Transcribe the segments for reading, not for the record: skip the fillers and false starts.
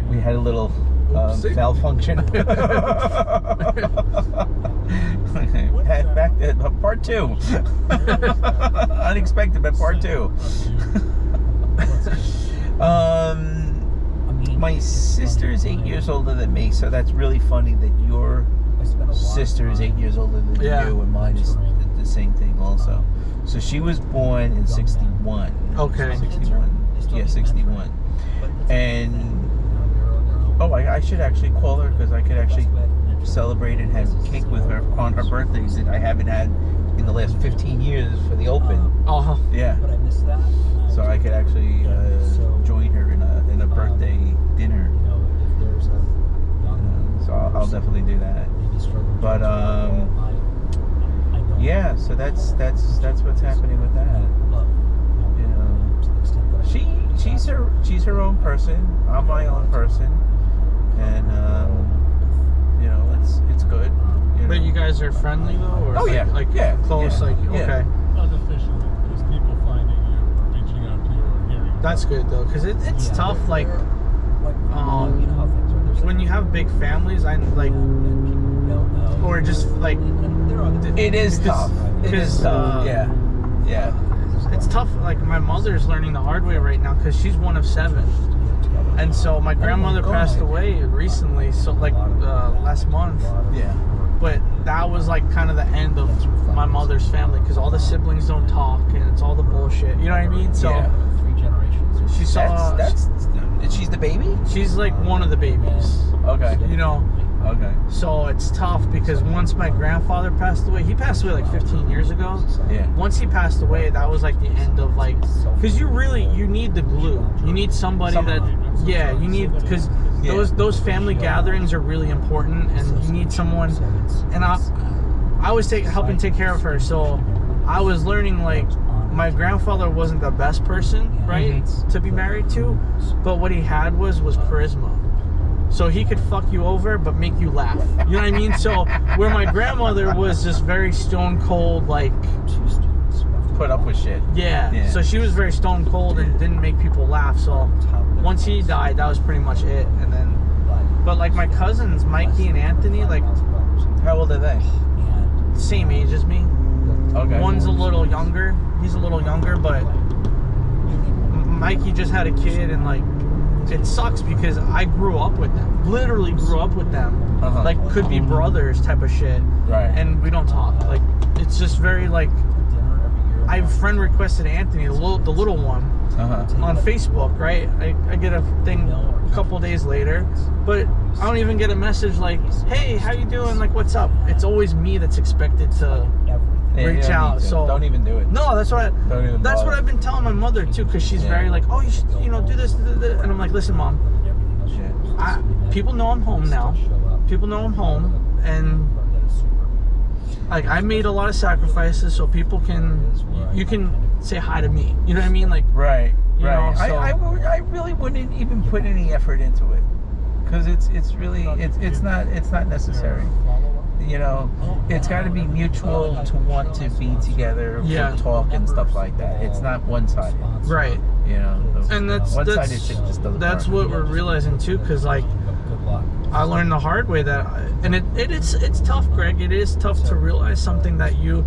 we had a little malfunction. Back to part 2. Unexpected, but part 2. My sister's 8 years older than me, so that's really funny that your sister is 8 years older than you, and mine is the same thing also. So she was born in 61. Okay. 61. Yeah, 61. And I should actually call her, because I could actually celebrate and have cake with her on her birthdays that I haven't had in the last 15 years for the Open. Yeah. So I could actually join her in a birthday dinner. So I'll definitely do that. But yeah, so that's what's happening with that. You know, she's her own person. I'm my own person, and you know, it's good. But you guys are friendly though, or close, yeah. Okay. Unofficially, just people finding you or reaching out to you or hearing. That's good though, because it's tough. Like, when you have big families, or just like, it is tough. It is tough. Yeah. It's tough. Like, my mother's learning the hard way right now because she's one of 7, and so my grandmother passed away recently. So like last month. Yeah. But that was like kind of the end of my mother's family, because all the siblings don't talk and it's all the bullshit. You know what I mean? So she saw. She's the baby? She's like one of the babies. Okay. You know? Okay. So it's tough because once my grandfather passed away, he passed away like 15 years ago. Yeah. Once he passed away, that was like the end of like, because you need the glue. You need somebody you need, because those family gatherings are really important, and you need someone. And I was helping take care of her, so I was learning, like, my grandfather wasn't the best person, right, to be married to, but what he had was charisma. So he could fuck you over, but make you laugh. You know what I mean? So where my grandmother was just very stone cold, like, put up with shit. Yeah. So she was very stone cold and didn't make people laugh. So once he died, that was pretty much it. And then, but like my cousins, Mikey and Anthony, like, how old are they? Same age as me. Okay. One's a little younger. He's a little younger, but Mikey just had a kid, and like, it sucks because I grew up with them. Literally grew up with them. Like, could be brothers type of shit. Right. And we don't talk. Like, it's just very like, I friend requested Anthony, the little one, on Facebook, right? I get a thing a couple days later, but I don't even get a message like, hey, how you doing? Like, what's up? It's always me that's expected to reach out. So don't even do it. No, that's what I've been telling my mother too, because she's very like, oh, you should, do this, and I'm like, listen, Mom, people know I'm home now. People know I'm home, and like, I made a lot of sacrifices so you can say hi to me. You know what I mean? Like, right. You know, so I really wouldn't even put any effort into it, because it's not necessary. You know, it's got to be mutual to want to be together, to talk and stuff like that. It's not one-sided. Right. You know, and that's shit just doesn't that's work. what we're realizing too, because like, I learned the hard way that, and it's tough, Greg. It is tough to realize something, that you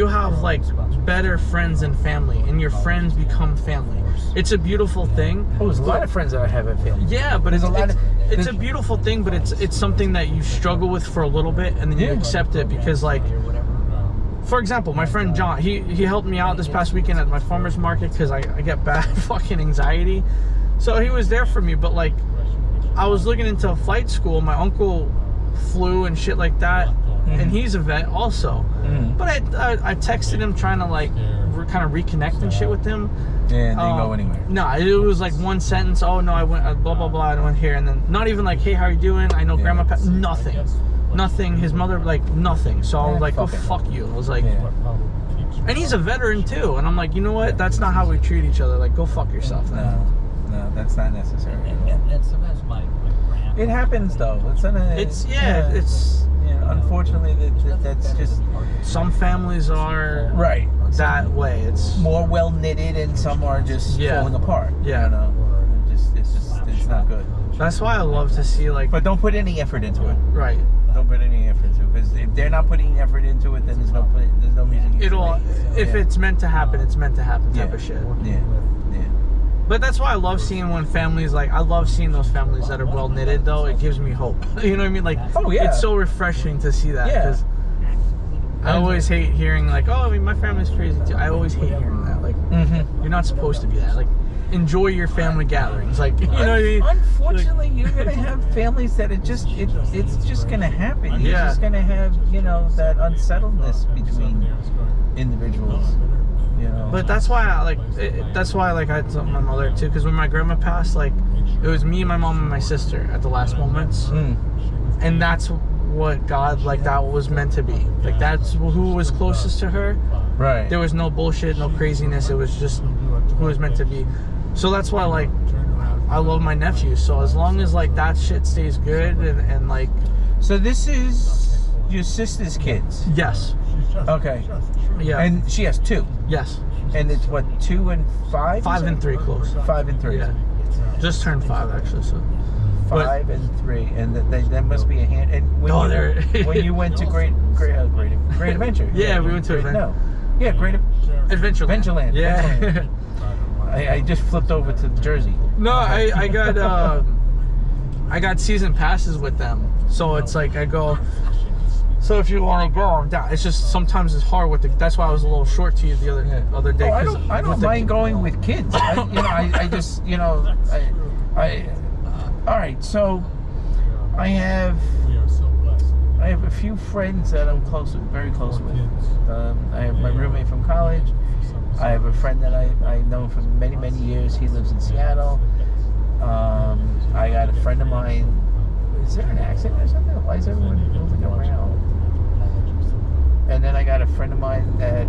have like better friends than family, and your friends become family. It's a beautiful thing. Oh, there's a lot of friends that I have at family. Yeah, but it's a beautiful thing, but it's something that you struggle with for a little bit, and then you accept it, because like, for example, my friend John, he helped me out this past weekend at my farmer's market, because I get bad fucking anxiety. So he was there for me, but like, I was looking into flight school. My uncle flew and shit like that, and he's a vet also. But I texted him trying to like kind of reconnect and shit with him. Yeah, and didn't go anywhere. No, it was like one sentence. Oh no, I went blah blah blah. I went here, and then not even like, hey, how are you doing? I know grandma. Nothing. His mother, like, nothing. So I was like, oh, fuck you. I was like, and he's a veteran too. And I'm like, you know what? That's not how we treat each other. Like, go fuck yourself. No, that's not necessary. And sometimes my grandma. It happens though. It's unfortunately that's just, some families are that way. It's more well knitted, and some are just falling apart. Yeah. You know, it's not good. That's why I love to see like. But don't put any effort into it. Right. Don't put any effort into it, because if they're not putting effort into it, then there's no reason. You It'll should make it. if Yeah. it's meant to happen, it's meant to happen type of shit. Yeah. But that's why I love seeing when families like I love seeing those families that are well knitted though. It gives me hope. You know what I mean? Like Oh, yeah. it's so refreshing to see that. Yeah. 'Cause I always hate hearing like, oh, I mean, my family's crazy too. I always hate hearing that. Like Mm-hmm. you're not supposed to be that. Like enjoy your family gatherings. Like you know what I mean? Unfortunately, you're gonna have families that it's just gonna happen. You're Yeah. just gonna have that unsettledness between individuals. You know. But that's why I I told my mother too, because when my grandma passed, like it was me, my mom, and my sister at the last moments, and that's what God that was meant to be. Like that's who was closest to her. Right. There was no bullshit, no craziness. It was just who was meant to be. So that's why I love my nephews. So as long as that shit stays good and like. So this is your sister's kids. Yes. Okay. Yeah. And she has 2. Yes. And it's what, 2 and 5? 5 and 3 close. 5 and 3. Yeah. Just turned 5 actually. So. 5 and 3, and that must be a hand. And when when you went to Great Adventure. Yeah, we went to No. Yeah, Great Adventureland. Adventureland. Yeah. Adventureland. I just flipped over to Jersey. No, I got season passes with them, so it's like I go. So if you want to go, I'm down. It's just sometimes it's hard with that's why I was a little short to you the other day. Oh, I don't mind going with kids. I just all right. So I have a few friends that I'm very close with. I have my roommate from college. I have a friend that I know for many, many years. He lives in Seattle. I got a friend of mine. Is there an accident or something? Why is everyone moving around? And then I got a friend of mine that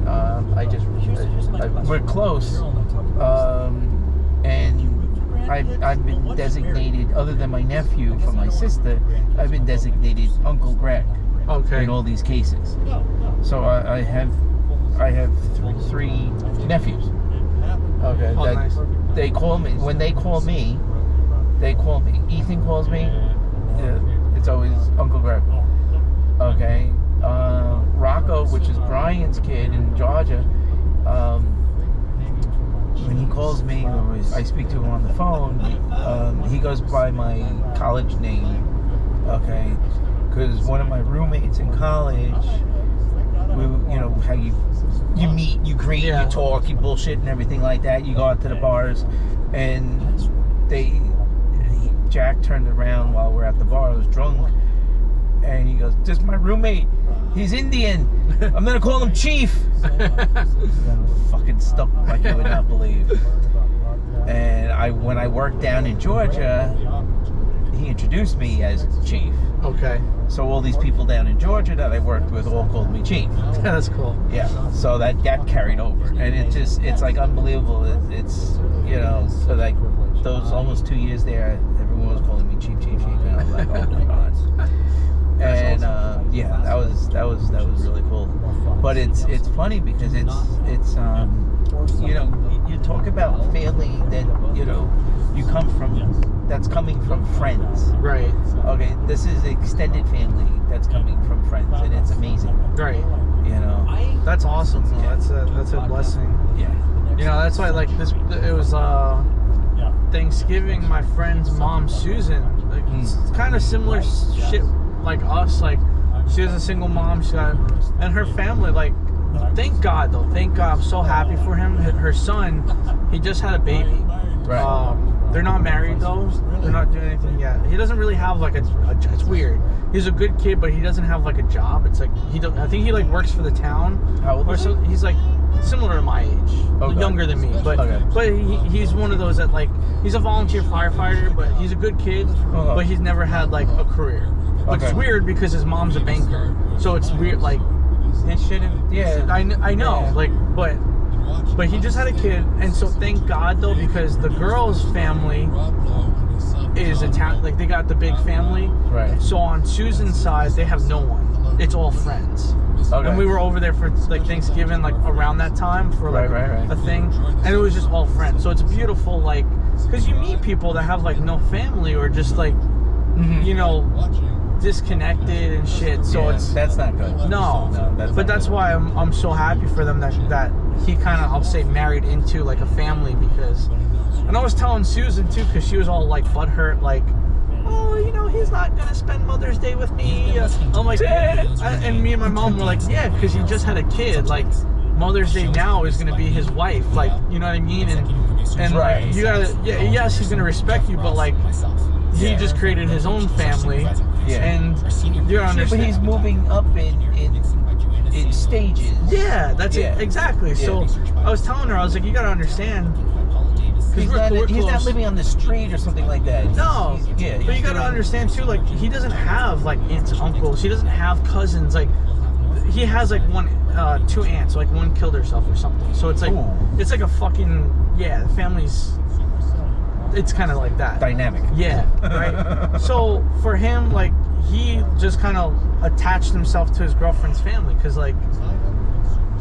we're close. And I've been designated, other than my nephew from my sister, I've been designated Uncle Greg. Okay. In all these cases. So I have 3 nephews. Okay. Oh, nice. They call me when they call me. Ethan calls me. It's always Uncle Greg. Okay. Rocco, which is Brian's kid in Georgia. When he calls me, or I speak to him on the phone, he goes by my college name. Okay. Because one of my roommates in college, how you meet, you greet, you talk, you bullshit and everything like that. You go out to the bars, and Jack turned around while we're at the bar. I was drunk, and he goes, "This is my roommate. He's Indian. I'm gonna call him Chief." I'm fucking stuck like you would not believe. And when I worked down in Georgia, he introduced me as Chief. Okay. So all these people down in Georgia that I worked with all called me Chief. That's cool. Yeah. So that carried over, and it's like unbelievable. It's for like those almost 2 years there, everyone was calling me Chief, and I was like, oh my god. And that was really cool. But it's funny because it's you talk about family that you come from, that's coming from friends. Right. Okay, this is extended family that's coming from friends, and it's amazing. Right. That's awesome. Yeah. That's a blessing. Yeah. That's why this. It was Thanksgiving. My friend's mom, Susan, it's kind of similar shit like us. Like she was a single mom. And her family. Like, thank God though. Thank God. I'm so happy for him. Her son, he just had a baby. Right. They're not married though. They're not doing anything yet. He doesn't really have it's weird. He's a good kid, but he doesn't have a job. It's like I think he works for the town. How old is he? He's similar to my age, younger than me. But he's one of those that he's a volunteer firefighter, but he's a good kid. But he's never had a career. Which is weird because his mom's a banker, so it's weird. They should have. Yeah. I know. Yeah. But But he just had a kid, and so thank God though, because the girl's family is Italian. Like they got the big family. Right. So on Susan's side, they have no one. It's all friends. Okay. And we were over there for like Thanksgiving, like around that time for like Right. a thing, and it was just all friends. So it's beautiful, like, because you meet people that have like no family or just like, you know, disconnected and shit. So Yeah, it's that's not good. no, but that's why I'm so happy for them that he kind of, I'll say, married into like a family, because, and I was telling Susan too, because she was all like butthurt, like, oh, you know, he's not gonna spend Mother's Day with me. I'm like, and me and my mom were like, yeah, because he just had a kid. Like Mother's Day now is gonna be his wife. Like, you know what I mean? And Right. you gotta, yeah, yes, he's gonna respect you, but like, he just created his own family. Yeah. And you don't understand. But he's moving up in stages. Yeah, that's it. Exactly. So I was telling her, I was like, you gotta understand. He's not close. living on the street or something like that. No. But you gotta understand too, like, he doesn't have like aunts and uncles. He doesn't have cousins. Like, he has like two aunts. Like one killed herself or something. So it's like, it's like a fucking, yeah, the family's, it's kind of like that. Dynamic. Yeah, right? So for him, like, he just kind of attached himself to his girlfriend's family, because like,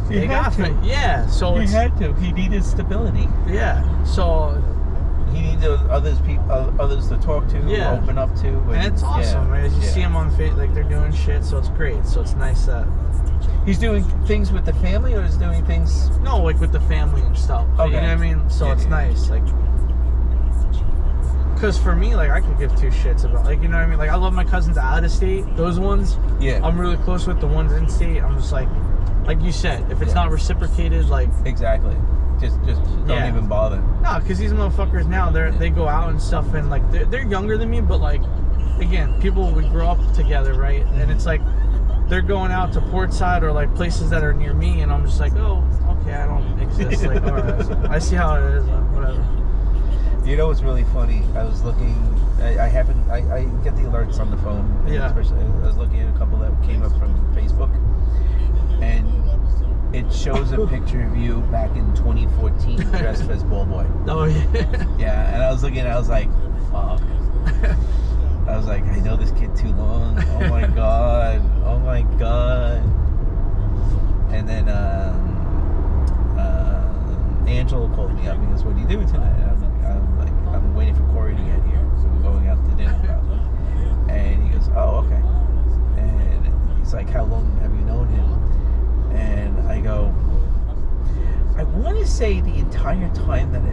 He had to. Yeah, so He had to. He needed stability. Yeah, so He needed others to talk to, Yeah. open up to. and it's awesome, right? As you see him on Facebook, like, they're doing shit, so it's great. So it's nice that He's doing things with the family, or is doing things... no, like with the family and stuff. Okay. You know what I mean? So it's nice, like, because for me, like, I could give two shits about, like, you know what I mean? Like, I love my cousins out of state. Those ones, Yeah. I'm really close with. The ones in state, I'm just like you said, if it's not reciprocated, like, Exactly. Just don't even bother. no, because these motherfuckers now, they go out and stuff, and like they're younger than me, but like, again, people, we grow up together, right? And it's like they're going out to Portside or like places that are near me, and I'm just like, oh, okay, I don't exist. Like, all right, so I see how it is, whatever. You know what's really funny? I was looking. I get the alerts on the phone. And Yeah. Especially, I was looking at a couple that came up from Facebook, and it shows a picture of you back in 2014 dressed as Ball Boy. Oh yeah. Yeah, and I was looking. I was like, fuck. I was like, I know this kid too long. Oh my god. Oh my god. And then Angela called me up and goes, what are you doing tonight? And I'm like, I'm waiting for Corey to get here. So we're going out to dinner probably. And he goes, oh, okay. And he's like, how long have you known him? And I go, I want to say the entire time that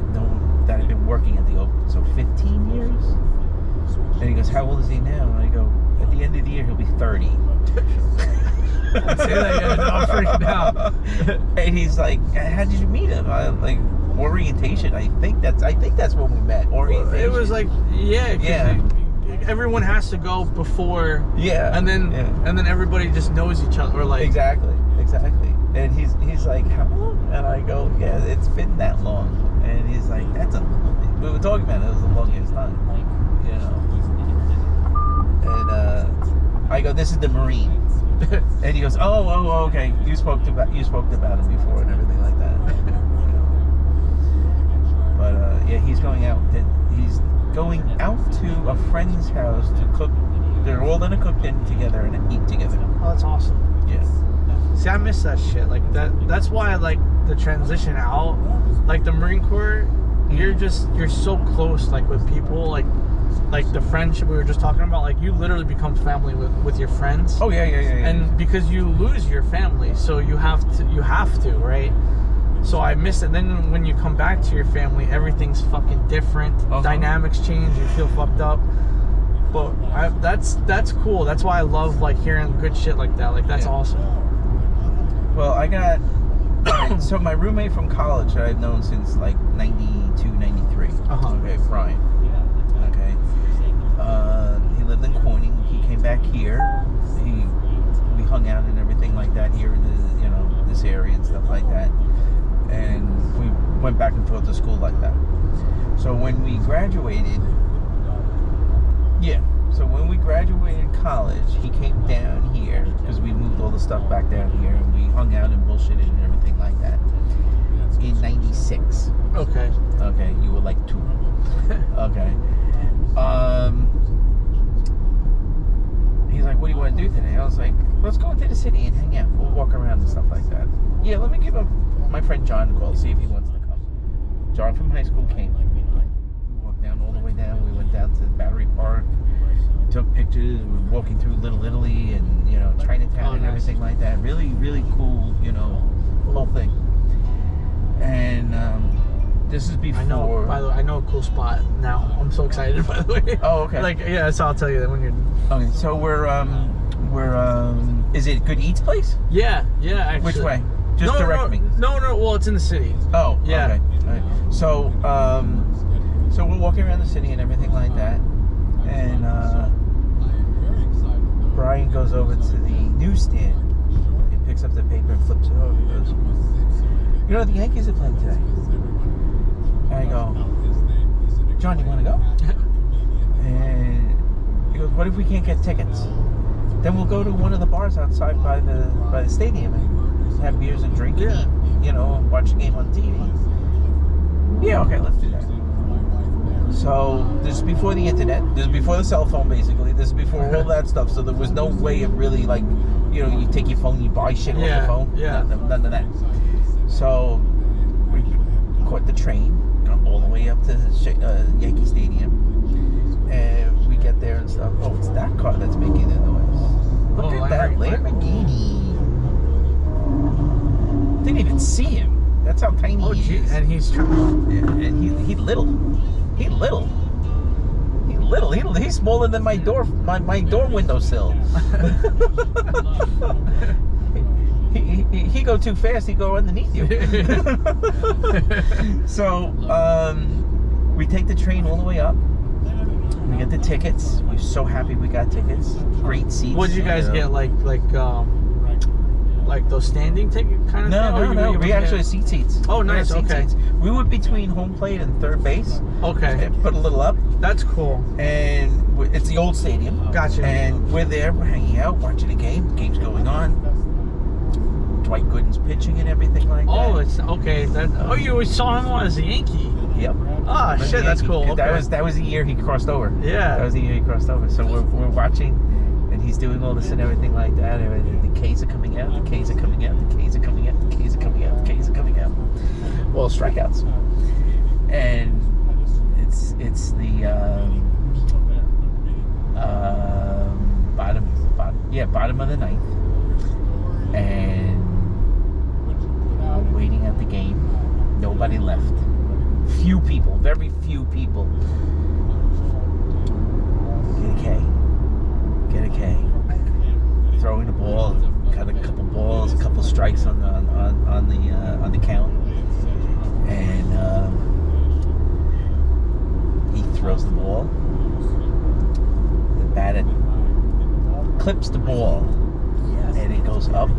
I've been working at the Open, so 15 years. And he goes, how old is he now? And I go, at the end of the year, he'll be 30. I'd say that, yeah, I'm freaking out. And he's like, how did you meet him? I'm like, orientation. I think that's when we met. Orientation. It was like, yeah. 'Cause Yeah. everyone has to go before. Yeah. And then everybody just knows each other, or like. Exactly. And he's like, how long? And I go, yeah, it's been that long. And he's like, we were talking about it. It was the longest time. You know. And I go, this is the Marine. And he goes, oh, okay. You spoke about him before and everything like that. You know. But yeah, he's going out to a friend's house to cook. They're all gonna cook dinner together and eat together. Oh, that's awesome. Yeah. See, I miss that shit. Like that's why I like the transition out. Like the Marine Corps, you're so close, like, with people, like the friendship we were just talking about. Like, you literally become family with your friends. Oh yeah. And because you lose your family, so you have to, right? So I miss it. Then when you come back to your family, everything's fucking different. Dynamics change. You feel fucked up. But that's cool. That's why I love, like, hearing good shit like that. Like, that's awesome. Well, I got so my roommate from college that I've known since like 92, 93. Okay, Brian. Okay. He lived in Corning. He came back here. We hung out and everything like that here in this area and stuff like that. And we went back and forth to school like that. So when we graduated, college, he came down here because we moved all the stuff back down here, and we hung out and bullshitted and everything like that. in '96. Okay. Okay, you were like 2. Okay. He's like, what do you want to do today? I was like, let's go into the city and hang out. We'll walk around and stuff like that. Yeah, let me give my friend John a call, see if he wants to come. John from high school came. We walked down all the way down. We went down to Battery Park. We took pictures. We were walking through Little Italy and, you know, Chinatown and everything like that. Really, really cool, you know, whole thing. And this is before. I know. By the way, I know a cool spot now. I'm so excited. By the way. Oh, okay. Like, yeah, so I'll tell you that when you're. Okay, so we're is it Good Eats place? Yeah, actually. Which way? Just direct me. No. Well, it's in the city. Oh, yeah. Okay. All right. So so we're walking around the city and everything like that, and Brian goes over to the newsstand. He picks up the paper and flips it over. He goes, "You know, the Yankees are playing today." And I go, "John, you want to go?" And he goes, "What if we can't get tickets? Then we'll go to one of the bars outside by the stadium and have beers and drink and eat, you know, watch the game on TV." Yeah, okay, let's do that. So this is before the internet. This is before the cell phone, basically. This is before all that stuff. So there was no way of really, like, you know, you take your phone, you buy shit off the phone. Yeah. None of that. So we caught the train all the way up to Yankee Stadium. And we get there and stuff. Oh, it's that car that's making the noise. Look at that Lamborghini. Didn't even see him. That's how tiny he is. And he's trying. Yeah, and he little. He's smaller than my door windowsill. he go too fast. He go underneath you. So we take the train all the way up. We get the tickets. We're so happy we got tickets. Great seats. What did you guys get? Like those standing ticket kind of thing? No. We actually had seats. Oh, nice. Okay. We were between home plate and third base. Okay. Put a little up. That's cool. And it's the old stadium. Gotcha. And we're there. We're hanging out, watching the game. The game's going on. Dwight Gooden's pitching and everything like that. Oh, it's okay. You saw him as a Yankee. Yep. Ah, shit, that's cool. Okay. That was the year he crossed over. Yeah. That was the year he crossed over. So we're watching, and he's doing all this and everything like that. And the K's are coming out. The K's are coming out. The K's are coming out. The K's are coming out. The K's are coming out. Well, strikeouts. And it's the bottom of the ninth, and waiting at the game. Nobody left. Few people, very few people. Get a K. Throwing the ball, got a couple balls, a couple strikes on the count, and he throws the ball. The batter clips the ball, and it goes up.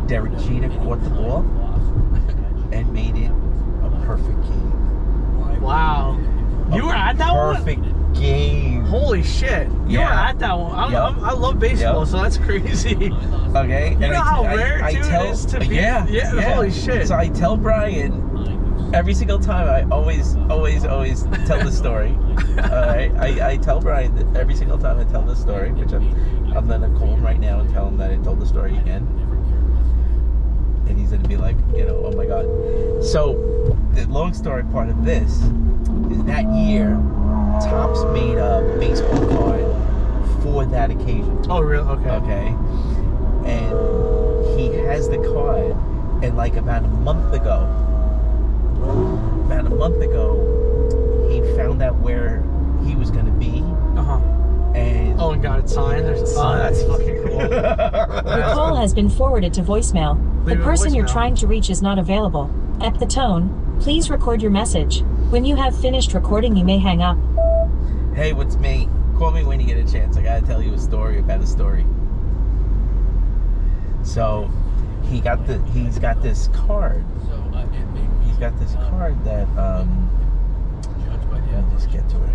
Derek Jeter caught the ball and made it a perfect game. Okay. You were at that one? Perfect game. Holy shit. You were at that one. I love baseball, so that's crazy. Okay. You know how rare it is to be... Yeah. Holy shit. So I tell Brian every single time. I always tell the story. Alright. I tell Brian that every single time I tell the story, which I'm gonna call him right now and tell him that I told the story again. And he's gonna be like, oh my god. So the long story part of this is that year Topps made a baseball card for that occasion. Oh, really? Okay. And he has the card, and like about a month ago, he found out where he was gonna be. And got it signed. That's fucking cool. Your call has been forwarded to voicemail. The person you're trying to reach is not available. At the tone, please record your message. When you have finished recording, you may hang up. Hey, what's me? Call me when you get a chance. I gotta tell you a story about a story. So, he's got this card. He's got this card that, I'll just get to it.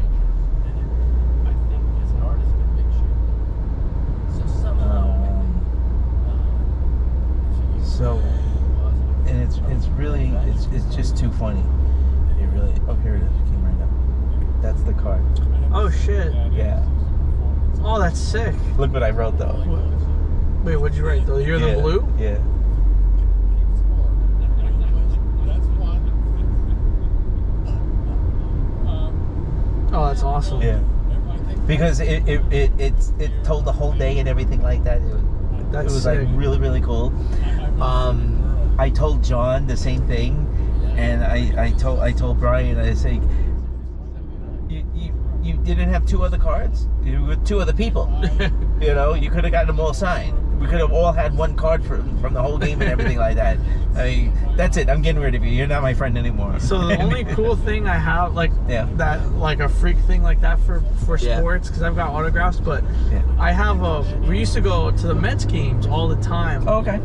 So, and it's shit. Yeah. Oh, that's sick. Look what I wrote though. Wait, what'd you write? The Year of the Blue? Yeah. Oh, that's awesome. Yeah. Because it told the whole day and everything like that. It was sick. like really, really cool. I told John the same thing, and I told Brian, I say, you didn't have two other cards? You were two other people. You know, you could have gotten them all signed. We could have all had one card from the whole game and everything like that. I mean, that's it. I'm getting rid of you. You're not my friend anymore. So the only cool thing I have, like that, like a freak thing like that for sports, because I've got autographs. But I have we used to go to the Mets games all the time. Oh, okay.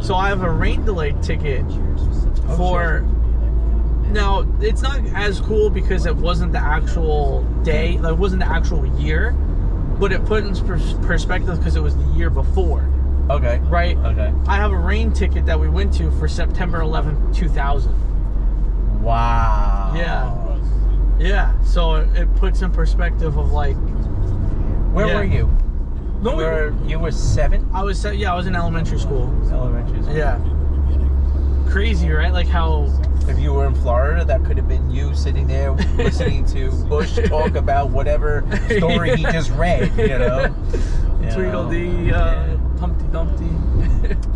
So I have a rain delay ticket for. Now it's not as cool because it wasn't the actual day, like it wasn't the actual year, but it put in perspective because it was the year before. Okay. Right? Okay. I have a rain ticket that we went to for September 11th, 2000. Wow. Yeah. Yeah. So it puts in perspective of like. Where were you? No, you were 7? I was in elementary school. Elementary school. Yeah. Crazy, right? Like how. If you were in Florida, that could have been you sitting there listening to Bush talk about whatever story he just read, you know? Tweedledee, Humpty Dumpty.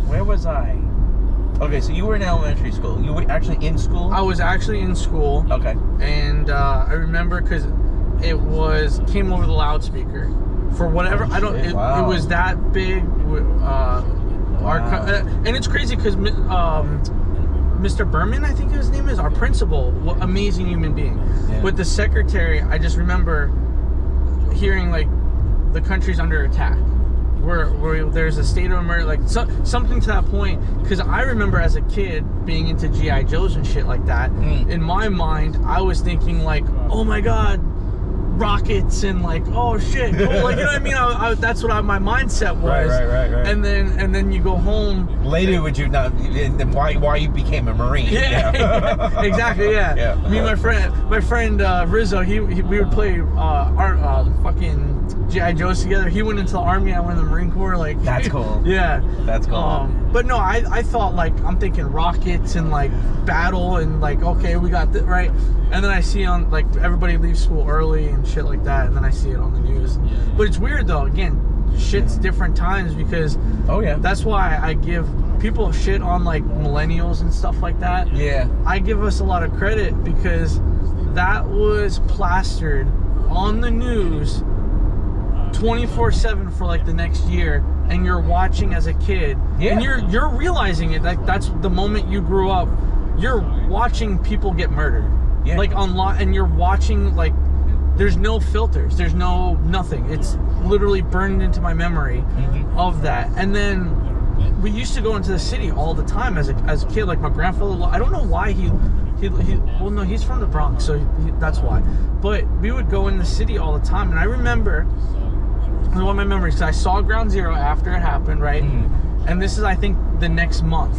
Where was I? Okay, so you were in elementary school. You were actually in school? I was actually in school. Okay. And I remember because it came over the loudspeaker. For whatever, I don't, it was that big. And it's crazy because Mr. Berman, I think his name is, our principal, amazing human being. Yeah. But the secretary, I just remember hearing like the country's under attack, where there's a state of emergency, like something to that point. Because I remember as a kid being into G.I. Joes and shit like that. In my mind, I was thinking like, oh my god, rockets and like, oh shit, cool. Like, you know what I mean? That's what my mindset was. Right. And then you go home. Later, would you not? Then why you became a Marine? Yeah. Exactly. Yeah. Me and my friend Rizzo, we would play our fucking G.I. Joes together. He went into the Army. I went in the Marine Corps. Like, that's cool. Yeah. That's cool. But no, I thought like, I'm thinking rockets and like battle and like, okay, we got this, right? And then I see on like everybody leaves school early and shit like that, and then I see it on the news. But it's weird though. Again, shit's different times because that's why I give people shit on like millennials and stuff like that. Yeah. I give us a lot of credit because that was plastered on the news 24/7 for like the next year, and you're watching as a kid, and you're realizing it. Like that's the moment you grew up. You're watching people get murdered, like online, and you're watching like there's no filters, there's no nothing. It's literally burned into my memory of that. And then we used to go into the city all the time as a kid. Like my grandfather, I don't know why he well, no, he's from the Bronx, so that's why. But we would go in the city all the time, and I remember. One of my memories, because I saw Ground Zero after it happened, right? And this is, I think, the next month,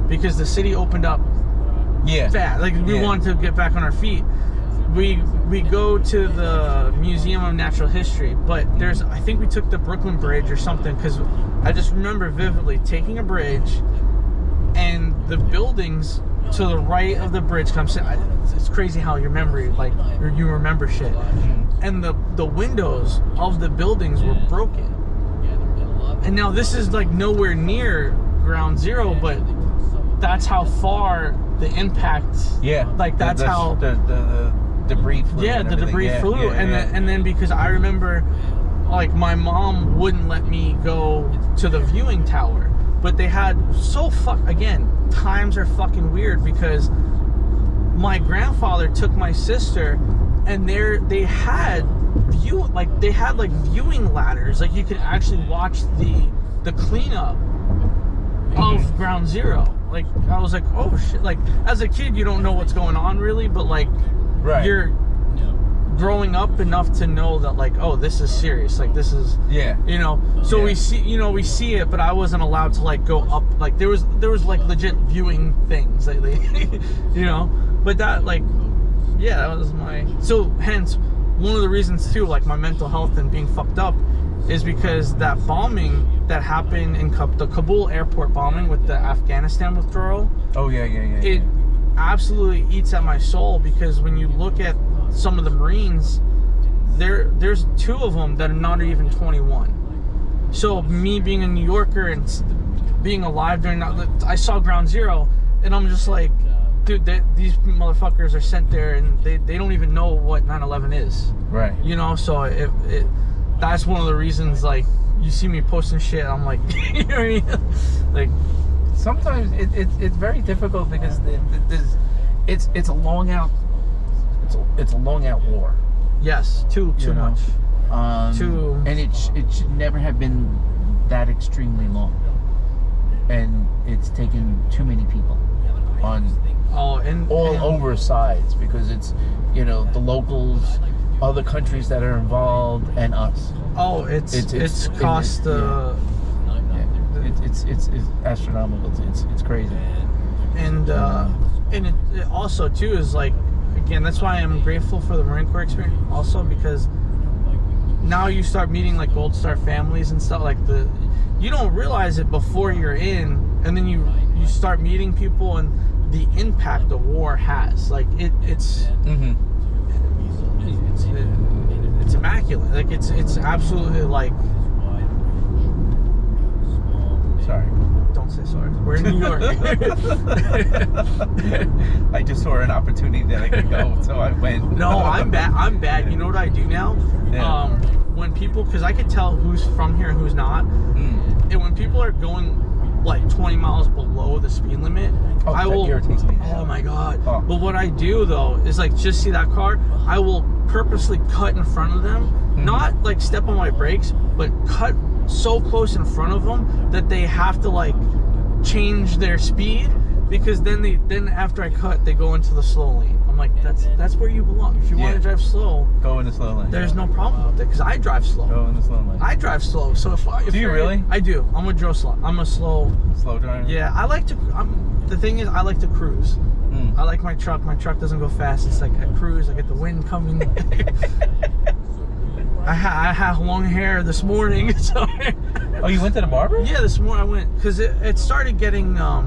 because the city opened up fast. Like, we wanted to get back on our feet. We go to the Museum of Natural History, but I think we took the Brooklyn Bridge or something, because I just remember vividly taking a bridge, and the buildings to the right of the bridge, it's crazy how your memory, like, you remember shit. And the windows of the buildings were broken. And now this is like nowhere near Ground Zero, but that's how far the impact. Like that's how the debris flew. Yeah, the debris flew, and then because I remember, like my mom wouldn't let me go to the viewing tower, but they had times are fucking weird because my grandfather took my sister. And they had viewing ladders, like you could actually watch the cleanup of Ground Zero. Like I was like, oh shit! Like as a kid, you don't know what's going on really, but like you're growing up enough to know that like, oh, this is serious. Like this is you know. So we see it, but I wasn't allowed to like go up. Like there was like legit viewing things, like, you know. But that like. Yeah, that was so hence one of the reasons too, like my mental health and being fucked up, is because that bombing that happened in the Kabul airport bombing with the Afghanistan withdrawal. Oh yeah. It absolutely eats at my soul, because when you look at some of the Marines, there's 2 of them that are not even 21. So me being a New Yorker and being alive during that, I saw Ground Zero, and I'm just like, dude, these motherfuckers are sent there and they don't even know what 9/11 is. Right. You know, so that's one of the reasons, like, you see me posting shit, I'm like, you know what I mean? Like, sometimes it's very difficult because it's a long out war. yes, too You know? much. And it should never have been that extremely long, and it's taken too many people on over sides, because it's, you know, the locals, other countries that are involved, and us. Oh, it's cost it's astronomical. It's crazy. and it also too is like, again, that's why I'm grateful for the Marine Corps experience also, because now you start meeting like Gold Star families and stuff, like you don't realize it before you're in, and then you start meeting people and the impact the war has. Like it's immaculate. Like it's absolutely like, Sorry. don't say sorry. We're in New York. I just saw an opportunity that I could go, so I went. No, I'm bad. You know what I do now? Yeah. When people, because I can tell who's from here and who's not, and when people are going like 20 miles below the speed limit, I will. That irritates me. Oh my god! Oh. But what I do though is, like, just see that car, I will purposely cut in front of them, not like step on my brakes, but cut so close in front of them that they have to like change their speed, because then after I cut, they go into the slow lane. I'm like, that's where you belong. If you want to drive slow, Go in the slow lane. there's no problem with it, because I drive slow. Go in the slow lane. I drive slow, so if Do you really? I do. I'm a slow. I'm a slow. Slow driver. Yeah, I like to. The thing is, I like to cruise. I like my truck. My truck doesn't go fast. It's like I cruise. I get the wind coming. I had long hair this morning. So Oh, you went to the barber? yeah, this morning I went, because it started getting. I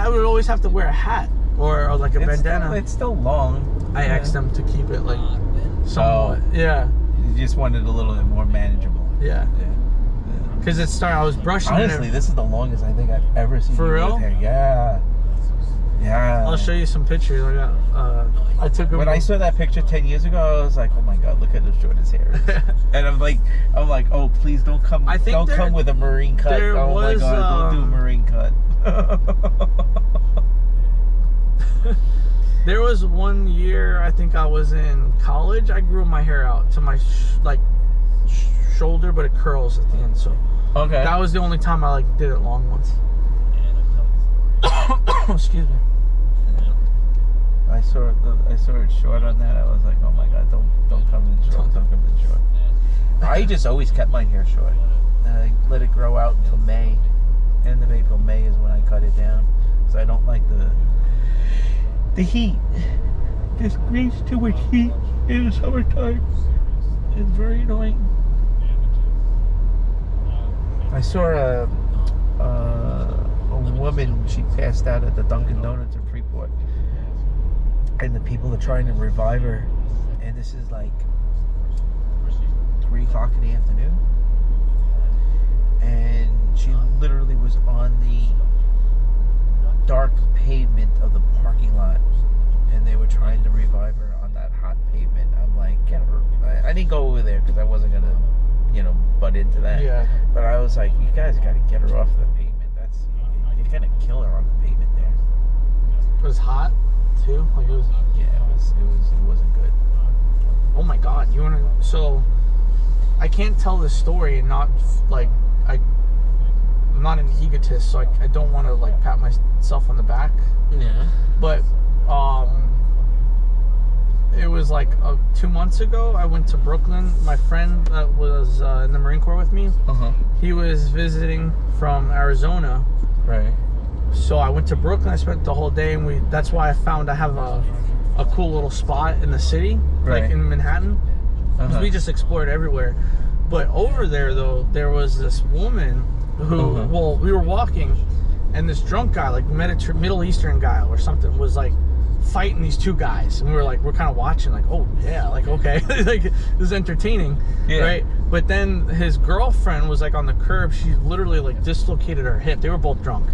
would always have to wear a hat or like a bandana. It's still long. I asked them to keep it like somewhat. Yeah. You just wanted a little bit more manageable. Yeah. Yeah. Because it started. I was brushing. Honestly, this is the longest I think I've ever seen. For you real? with hair. Yeah. Yeah. I'll show you some pictures. I took them. When I saw that picture 10 years ago, I was like, oh my god, look at how short his hair is. And I'm like, oh, please don't come come with a Marine cut. Oh my god, don't do a Marine cut. There was one year, I think I was in college, I grew my hair out to my shoulder, but it curls at the end. So Okay. that was the only time I like did it long once. Excuse me. I saw it short on that. I was like, oh my god, don't come in short. Don't come in short. I just always kept my hair short. And I let it grow out until May. End of April, May is when I cut it down, because I don't like the heat. This brings too much heat in the summertime. It's very annoying. I saw a woman. She passed out at the Dunkin' Donuts in Freeport, and the people are trying to revive her. And this is like 3 o'clock in the afternoon, and she literally was on the dark pavement of the parking lot, and they were trying to revive her on that hot pavement. I'm like, get her. I didn't go over there because I wasn't gonna, butt into that. Yeah. But I was like, you guys got to get her off the pavement. You're gonna kill her on the pavement there. It was hot too. Like it was. Yeah, it wasn't good. Oh my god, you wanna? So I can't tell this story and not like I'm not an egotist, so I don't want to like pat myself on the back. Yeah. But it was like 2 months ago. I went to Brooklyn. My friend that was in the Marine Corps with me, he was visiting from Arizona. Right. So I went to Brooklyn. I spent the whole day, and that's why I found I have a a cool little spot in the city, like Right. in Manhattan. 'Cause we just explored everywhere. But over there, though, there was this woman who, well, we were walking, and this drunk guy, like Middle Eastern guy or something, was like fighting these two guys, and we're kind of watching, like, oh yeah, like okay, like this is entertaining, right? But then his girlfriend was like on the curb. She literally like dislocated her hip. They were both drunk.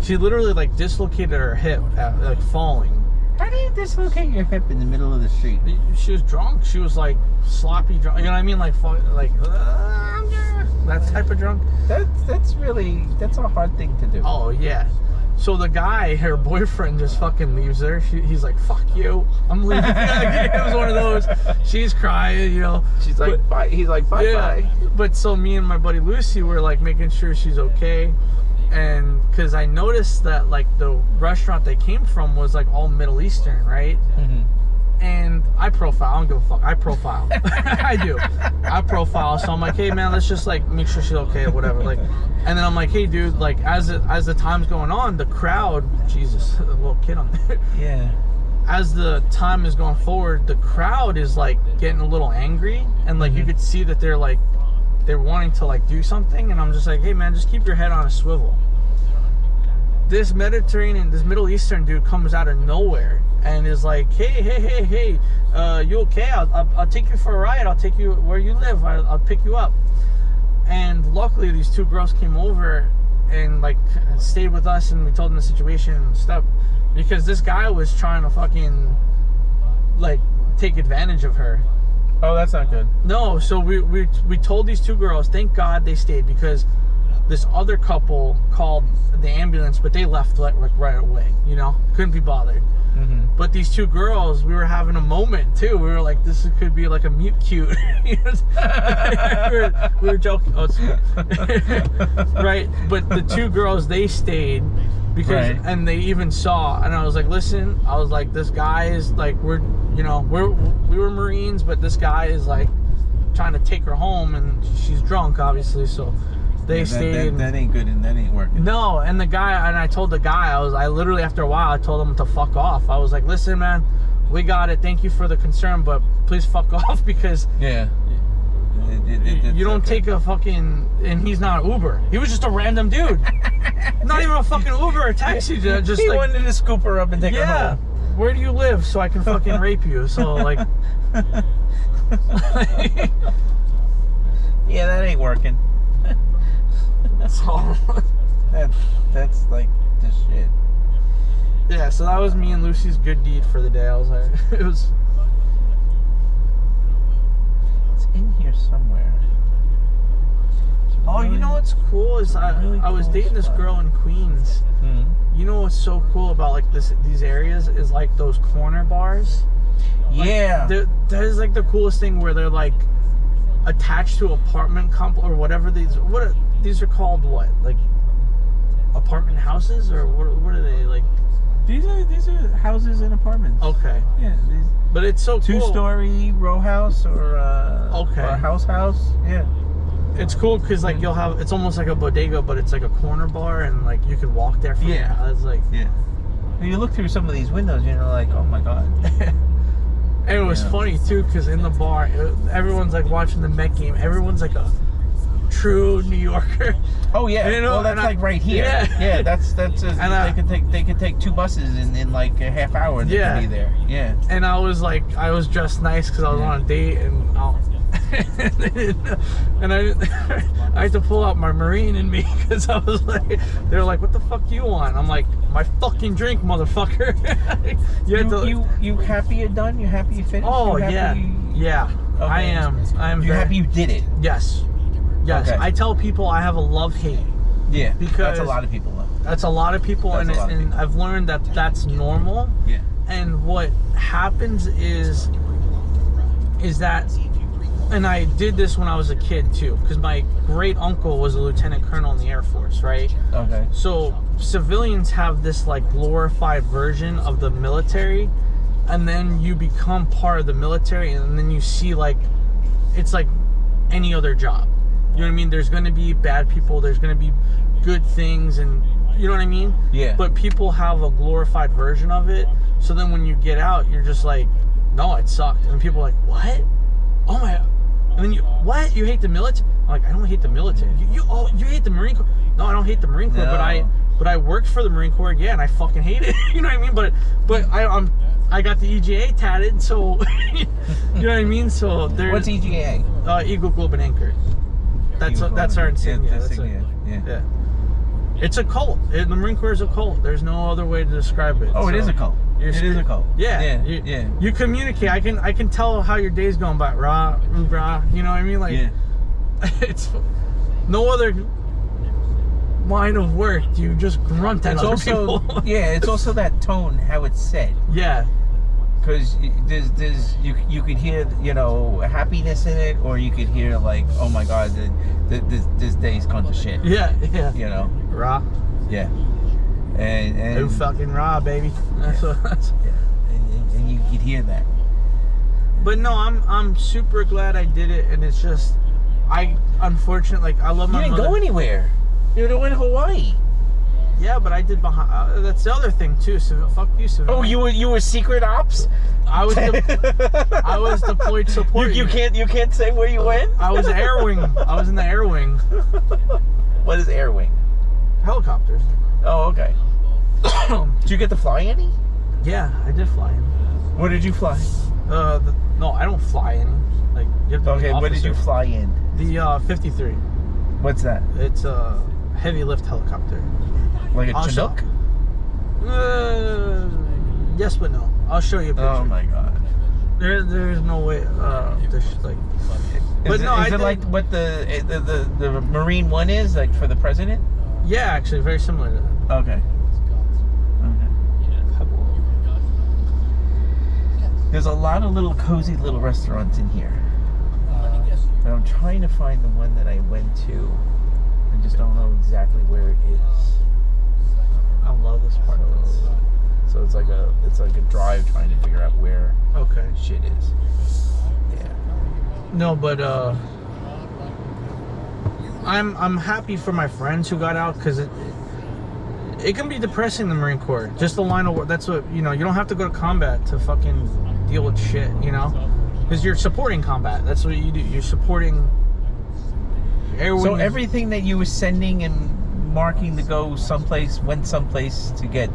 She literally like dislocated her hip, like falling. How do you dislocate your hip in the middle of the street? She was drunk. She was like sloppy drunk. You know what I mean? Like that type of drunk. That's a hard thing to do. Oh yeah. So the guy, her boyfriend, just fucking leaves her. He's like, "Fuck you, I'm leaving." It was one of those. She's crying, you know. She's like, "Bye." He's like, "Bye, bye." But so me and my buddy Lucy were like making sure she's okay. And because I noticed that like the restaurant they came from was like all Middle Eastern, right? Mm-hmm. And I profile. I don't give a fuck. I profile. I do. I profile. So I'm like, hey man, let's just like make sure she's okay or whatever. Like, and then I'm like, hey dude, like as the time's going on, the crowd, Jesus, a little kid on there. Yeah. As the time is going forward, the crowd is like getting a little angry, and like you could see that they're wanting to like do something, and I'm just like, hey man, just keep your head on a swivel. This Middle Eastern dude comes out of nowhere and is like, hey, you okay? I'll take you for a ride. I'll take you where you live. I'll pick you up. And luckily, these two girls came over and like stayed with us, and we told them the situation and stuff, because this guy was trying to fucking like take advantage of her. Oh, that's not good. No, so we told these two girls, thank God they stayed, because this other couple called the ambulance, but they left like right away, you know, couldn't be bothered. Mm-hmm. But these two girls, we were having a moment too. We were like, this could be like a mute cute. we were joking. Oh, right. But the two girls, they stayed because, and they even saw, and I was like, listen, I was like, this guy is like, we were Marines, but this guy is like trying to take her home, and she's drunk, obviously. So they stayed. That ain't good, and that ain't working. No, and I told the guy, I literally after a while, I told him to fuck off. I was like, listen, man, we got it. Thank you for the concern, but please fuck off, because you don't take a fucking, and he's not Uber. He was just a random dude. Not even a fucking Uber or taxi. Just he like, wanted to scoop her up and take her home. Where do you live so I can fucking rape you? So like, yeah, that ain't working. So that's like this shit. Yeah, so that was me and Lucy's good deed for the day. I was like, it's in here somewhere. Oh, you know what's cool is I was dating this girl in Queens. Mm-hmm. You know what's so cool about like these areas is like those corner bars. Yeah. Like, that is like the coolest thing, where they're like attached to apartment or whatever these are called. What, like apartment houses, or what are they like? These are houses and apartments. Okay. Yeah. But it's so cool. 2-story row house or or house. Yeah. It's cool because like you'll have, it's almost like a bodega, but it's like a corner bar, and like you can walk there. It's like When you look through some of these windows, you're like, oh my god. And it was funny too, because in the bar, everyone's like watching the Met game. Everyone's like a true New Yorker. Oh yeah, you know, well that's like right here. Yeah, that's they could take 2 buses in like a half hour and they could be there. Yeah. And I was dressed nice because I was on a date, and and I had to pull out my Marine in me, because I was like, they're like, what the fuck you want? I'm like, my fucking drink, motherfucker. You happy you're done? You happy you finished? Oh yeah. Okay. I am. You happy you did it? Yes. Okay. I tell people I have a love-hate. Yeah. Because that's a lot of people though. That's a lot of people, and I've learned that that's normal. Yeah. And what happens is that, and I did this when I was a kid too, because my great uncle was a lieutenant colonel in the Air Force, right? Okay. So civilians have this like glorified version of the military, and then you become part of the military, and then you see like it's like any other job. You know what I mean? There's going to be bad people, there's going to be good things, and you know what I mean? Yeah. But people have a glorified version of it. So then when you get out, you're just like, no, it sucked. And people are like, what? Oh my. And then you, what? You hate the military? I'm like, I don't hate the military. You hate the Marine Corps? No, I don't hate the Marine Corps. No. But I worked for the Marine Corps, yeah, and I fucking hate it. You know what I mean? But I got the EGA tatted, so you know what I mean. So there's What's EGA? Eagle, Globe, and Anchor. That's our insignia. That's insignia. yeah. It's a cult. The Marine Corps is a cult. There's no other way to describe it. Oh, it is a cult. It is a cult. Yeah, yeah. You communicate. I can tell how your day's going by. Rah, rah. You know what I mean? Like, it's no other line of work. You just grunt at other people. Yeah, it's also that tone, how it's said. Yeah. Because there's you could hear, you know, happiness in it, or you could hear like, oh my god, this day's gone to shit. Yeah. You know. Rah. Yeah. And Who fucking rah, baby. That's what. Yeah. And you could hear that. But no, I'm super glad I did it, and it's just, I unfortunately, like, I love my You didn't mother. go anywhere. You were in Hawaii. Yeah, but I did behind. That's the other thing too. So fuck you, civilian. Oh, you were secret ops. I was deployed support. You can't say where you went. I was air wing. I was in the air wing. What is air wing? Helicopters. Oh, okay. Did you get to fly any? Yeah, I did fly in. What did you fly? No, I don't fly any. Like, you have to be Okay, an what did you officer. fly in? The 53. What's that? It's a heavy lift helicopter. Like a I'll show- Chinook? Yes, but no. I'll show you a picture. Oh my god. There's no way. There's like. But Is no, I it did- like what the Marine one is, like for the president? Yeah, actually, very similar to that. Okay. There's a lot of little cozy little restaurants in here. But I'm trying to find the one that I went to. I just don't know exactly where it is. I love this part of it. So it's like a drive trying to figure out where Okay. shit is. Yeah. No, but I'm happy for my friends who got out, because it can be depressing, the Marine Corps. Just the line of work. That's what, you know. You don't have to go to combat to fucking deal with shit, you know, because you're supporting combat. That's what you do. You're supporting. So everything that you were sending and marking to go someplace went someplace to get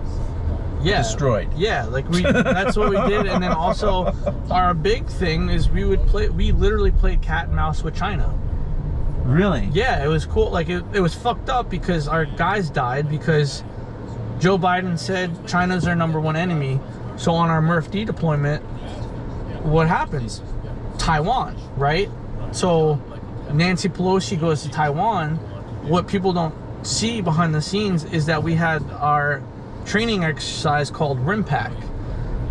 destroyed. Yeah, like that's what we did. And then also our big thing is we literally played cat and mouse with China. Really? Yeah, it was cool. Like it was fucked up because our guys died because Joe Biden said China's our #1 enemy. So on our MRF-D deployment, what happens? Taiwan, right? So Nancy Pelosi goes to Taiwan. What people don't see behind the scenes is that we had our training exercise called RIMPAC.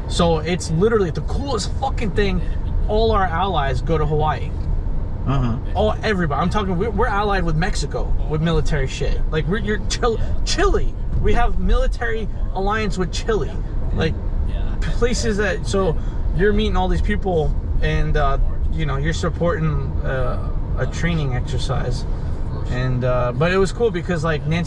So it's literally the coolest fucking thing. All our allies go to Hawaii. Everybody. I'm talking. We're allied with Mexico with military shit. Like you're Chile. We have military alliance with Chile. Like places that. So you're meeting all these people, and you know, you're supporting a training exercise. And but it was cool because like Nancy